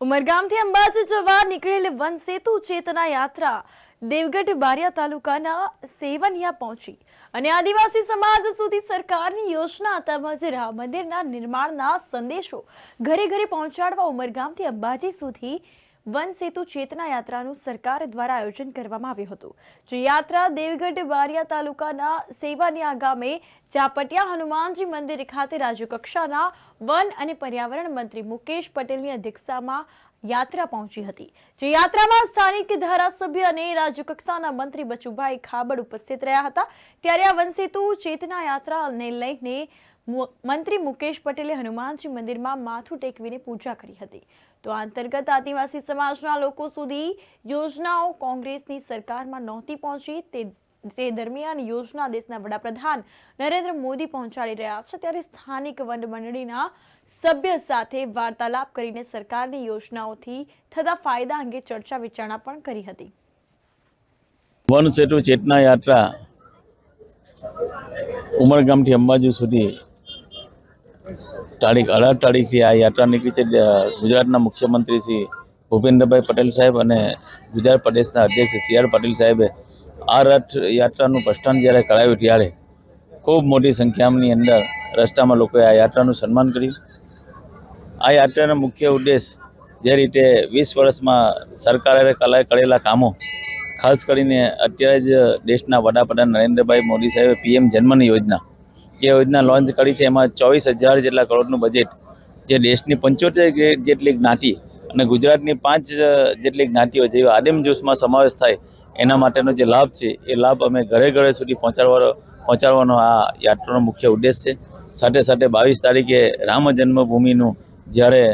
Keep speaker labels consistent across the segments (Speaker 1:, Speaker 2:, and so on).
Speaker 1: ઉમરગામથી અંબાજી જવા નીકળેલ વન સેતુ ચેતના યાત્રા દેવગઢ બારિયા તાલુકાના સેવનિયા પહોંચી અને આદિવાસી સમાજ સુધી સરકારની યોજના તેમજ રામ મંદિરના નિર્માણના સંદેશો ઘરે ઘરે પહોંચાડવા ઉમરગામથી અંબાજી સુધી વન સેતુ ચેતના યાત્રાનું સરકાર દ્વારા આયોજન કરવામાં આવ્યું હતું। જે યાત્રા દેવગઢ બારિયા તાલુકાના સેવનિયા ગામે ચાપટિયા હનુમાનજી મંદિર ખાતે રાજ્યકક્ષાના વન અને પર્યાવરણ મંત્રી મુકેશ પટેલની અધ્યક્ષતામાં યાત્રા પહોંચી હતી। જે યાત્રામાં સ્થાનિક ધારાસભ્ય અને રાજ્યકક્ષાના મંત્રી બચુભાઈ ખાબડ ઉપસ્થિત રહ્યા હતા। ત્યારે આ વન સેતુ ચેતના યાત્રાને લઈને મંત્રી મુકેશ પટેલે હનુમાનજી મંદિરમાં માથું ટેકવીને પૂજા કરી હતી। તો આ અંતર્ગત આદિવાસી સમાજના લોકો સુધી યોજનાઓ કોંગ્રેસની સરકારમાં નહોતી પહોંચી તે દરમિયાન યોજના દેશના વડાપ્રધાન નરેન્દ્ર મોદી પહોંચાડી રહ્યા છે। ત્યારે સ્થાનિક વન મંડળીના સભ્ય સાથે વાર્તાલાપ કરીને સરકારની યોજનાઓથી થતા ફાયદા અંગે ચર્ચા વિચારણા પણ કરી હતી।
Speaker 2: વન સેતુ ચેતના યાત્રા ઉમરગામથી અંબાજી સુધી તારીખ 18 તારીખથી આ યાત્રા નીકળી છે। ગુજરાતના મુખ્યમંત્રી શ્રી ભૂપેન્દ્રભાઈ પટેલ સાહેબ અને ગુજરાત પ્રદેશના અધ્યક્ષ સી.આર. પાટીલ સાહેબે આ રથ યાત્રાનું પ્રસ્થાન જ્યારે કરાવ્યું ત્યારે ખૂબ મોટી સંખ્યાની અંદર રસ્તામાં લોકોએ આ યાત્રાનું સન્માન કર્યું। આ યાત્રાનો મુખ્ય ઉદ્દેશ જે રીતે 20 વર્ષમાં સરકારે કરેલા કામો, ખાસ કરીને અત્યારે જ દેશના વડાપ્રધાન નરેન્દ્રભાઈ મોદી સાહેબે PM જન્મની યોજના એ યોજના લોન્ચ કરી છે। એમાં 24,000 જેટલા કરોડનું બજેટ જે દેશની 75 જેટલી જ્ઞાતિ અને ગુજરાતની 5 જેટલી જ્ઞાતિઓ જેવી આદિમ જૂથમાં સમાવેશ થાય એના માટેનો જે લાભ છે એ લાભ અમે ઘરે ઘરે સુધી પહોંચાડવાનો આ યાત્રાનો મુખ્ય ઉદ્દેશ છે। સાથે સાથે 22 તારીખે રામ જન્મભૂમિનું જ્યારે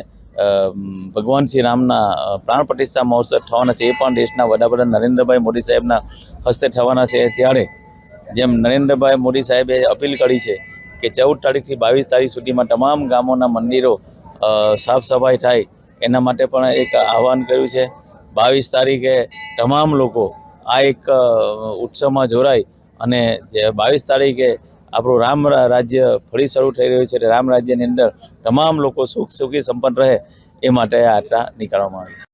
Speaker 2: ભગવાન શ્રી રામના પ્રાણ પ્રતિષ્ઠા મહોત્સવ થવાના છે એ પણ દેશના વડાપ્રધાન નરેન્દ્રભાઈ મોદી સાહેબના હસ્તે થવાના છે। ત્યારે જેમ નરેન્દ્રભાઈ મોદી સાહેબે અપીલ કરી છે કે 14 તારીખથી 22 તારીખ સુધીમાં તમામ ગામોના મંદિરો સાફ સફાઈ થાય એના માટે પણ એક આહવાન કર્યું છે। 22 તારીખે તમામ લોકો આ એક ઉત્સવમાં જોડાય અને જે 22 તારીખે આપણું રામ રાજ્ય ફરી શરૂ થઈ રહ્યું છે। રામ રાજ્યની અંદર તમામ લોકો સુખી સંપન્ન રહે એ માટે આ યાત્રા નીકાળવામાં આવી છે।